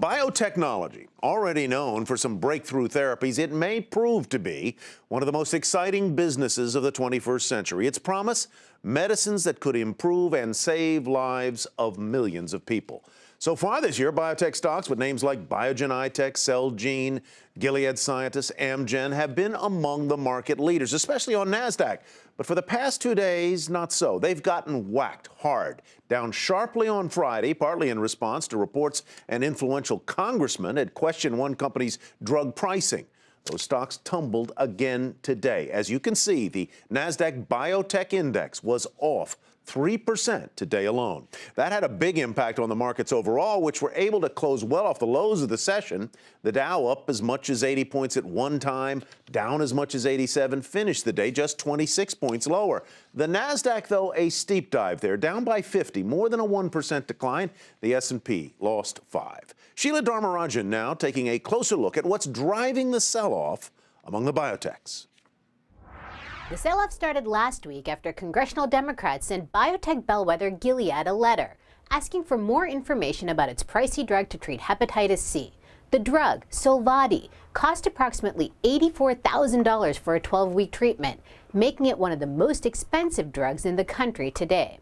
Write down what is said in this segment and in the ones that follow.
Biotechnology, already known for some breakthrough therapies, it may prove to be one of the most exciting businesses of the 21st century. Its promise, medicines that could improve and save lives of millions of people. So far this year, biotech stocks with names like Biogen, Celgene, Gilead Sciences, Amgen have been among the market leaders, especially on NASDAQ. But for the past 2 days, not so. They've gotten whacked hard, down sharply on Friday, partly in response to reports an influential congressman had questioned one company's drug pricing. Those stocks tumbled again today. As you can see, the NASDAQ Biotech Index was off 3% today alone. That had a big impact on the markets overall, which were able to close well off the lows of the session. The Dow up as much as 80 points at one time, down as much as 87, finished the day just 26 points lower. The NASDAQ, though, a steep dive there, down by 50, more than a 1% decline. The S&P lost 5. Sheila Dharmarajan now taking a closer look at what's driving the sell-off among the biotechs. The sell-off started last week after congressional Democrats sent biotech bellwether Gilead a letter asking for more information about its pricey drug to treat hepatitis C. The drug, Sovaldi, cost approximately $84,000 for a 12-week treatment, making it one of the most expensive drugs in the country today.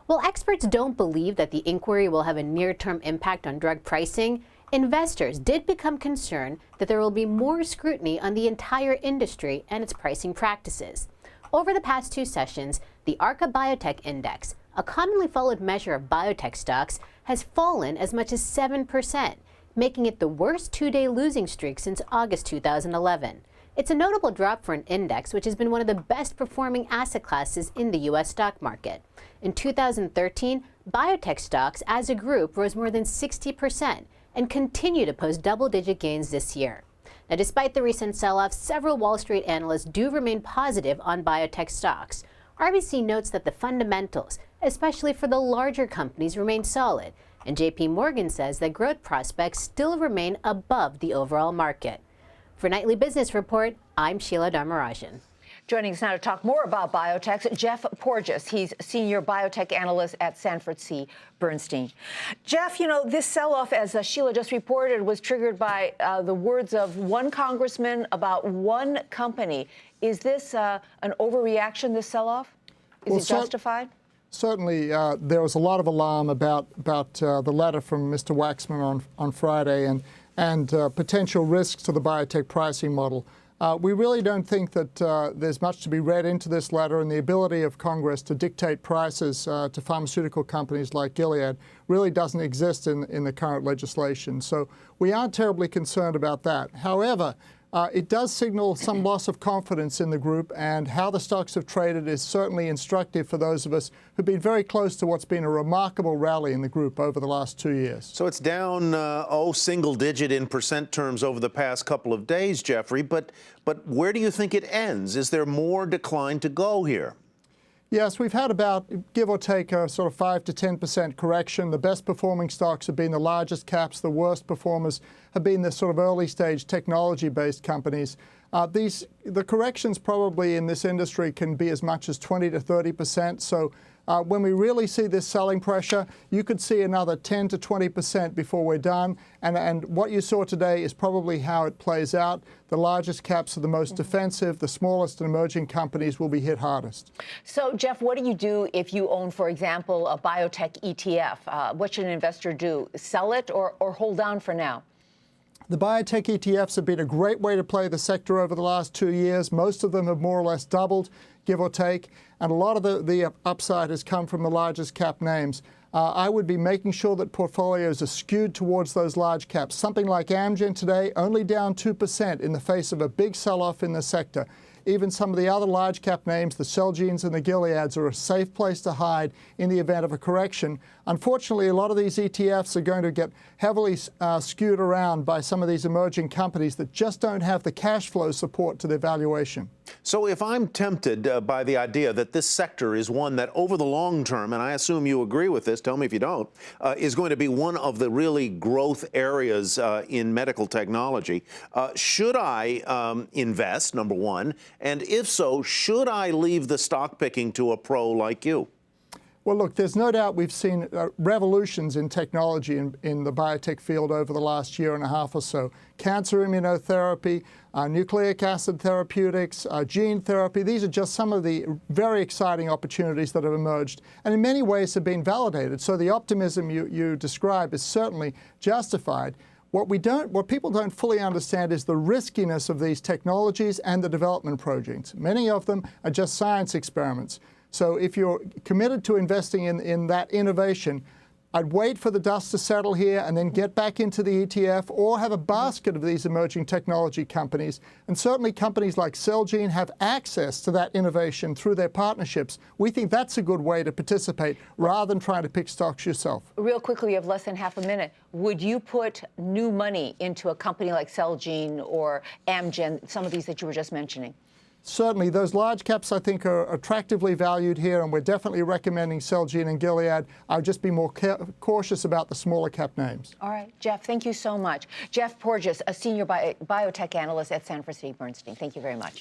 While experts don't believe that the inquiry will have a near-term impact on drug pricing, investors did become concerned that there will be more scrutiny on the entire industry and its pricing practices. Over the past 2 sessions, the ARCA Biotech Index, a commonly followed measure of biotech stocks, has fallen as much as 7%, making it the worst 2-day losing streak since August 2011. It's a notable drop for an index which has been one of the best performing asset classes in the U.S. stock market. In 2013, biotech stocks as a group rose more than 60%, and continue to post double-digit gains this year. Now, despite the recent sell-off, several Wall Street analysts do remain positive on biotech stocks. RBC notes that the fundamentals, especially for the larger companies, remain solid, and JP Morgan says that growth prospects still remain above the overall market. For Nightly Business Report, I'm Sheila Dharmarajan. Joining us now to talk more about biotechs, Jeff Porges. He's senior biotech analyst at Sanford C. Bernstein. Jeff, this sell-off, as Sheila just reported, was triggered by the words of one congressman about one company. Is this an overreaction, this sell-off? Is it justified? Certainly, there was a lot of alarm about the letter from Mr. Waxman on Friday and potential risks to the biotech pricing model. We really don't think that there's much to be read into this letter, and the ability of Congress to dictate prices to pharmaceutical companies like Gilead really doesn't exist in the current legislation. So we aren't terribly concerned about that. However, it does signal some loss of confidence in the group, and how the stocks have traded is certainly instructive for those of us who've been very close to what's been a remarkable rally in the group over the last 2 years. So it's down, single digit in percent terms over the past couple of days, Jeffrey, but where do you think it ends? Is there more decline to go here? Yes, we've had about, give or take, a sort of 5 to 10% correction. The best performing stocks have been the largest caps. The worst performers have been the sort of early stage technology-based companies. The corrections probably in this industry can be as much as 20 to 30%. So when we really see this selling pressure, you could see another 10 to 20% before we're done. And what you saw today is probably how it plays out. The largest caps are the most defensive. The smallest and emerging companies will be hit hardest. So, Jeff, what do you do if you own, for example, a biotech ETF? What should an investor do? Sell it or hold on for now? The biotech ETFs have been a great way to play the sector over the last 2 years. Most of them have more or less doubled, give or take, and a lot of the upside has come from the largest cap names. I would be making sure that portfolios are skewed towards those large caps. Something like Amgen today, only down 2% in the face of a big sell-off in the sector. Even some of the other large cap names, the Celgenes and the Gileads, are a safe place to hide in the event of a correction. Unfortunately, a lot of these ETFs are going to get heavily skewed around by some of these emerging companies that just don't have the cash flow support to their valuation. So if I'm tempted by the idea that this sector is one that over the long term, and I assume you agree with this, tell me if you don't, is going to be one of the really growth areas in medical technology, should I invest, number one? And if so, should I leave the stock picking to a pro like you? Well, look, there's no doubt we've seen revolutions in technology in the biotech field over the last year and a half or so. Cancer immunotherapy, nucleic acid therapeutics, gene therapy. These are just some of the very exciting opportunities that have emerged and in many ways have been validated. So the optimism you describe is certainly justified. What people don't fully understand is the riskiness of these technologies and the development projects. Many of them are just science experiments. So if you're committed to investing in that innovation, I'd wait for the dust to settle here and then get back into the ETF or have a basket of these emerging technology companies. And certainly companies like Celgene have access to that innovation through their partnerships. We think that's a good way to participate rather than trying to pick stocks yourself. Real quickly, you have less than half a minute. Would you put new money into a company like Celgene or Amgen, some of these that you were just mentioning? Certainly, those large caps, I think, are attractively valued here, and we're definitely recommending Celgene and Gilead. I'll just be more cautious about the smaller cap names. All right, Jeff, thank you so much. Jeff Porges, a senior biotech analyst at Sanford C. Bernstein. Thank you very much.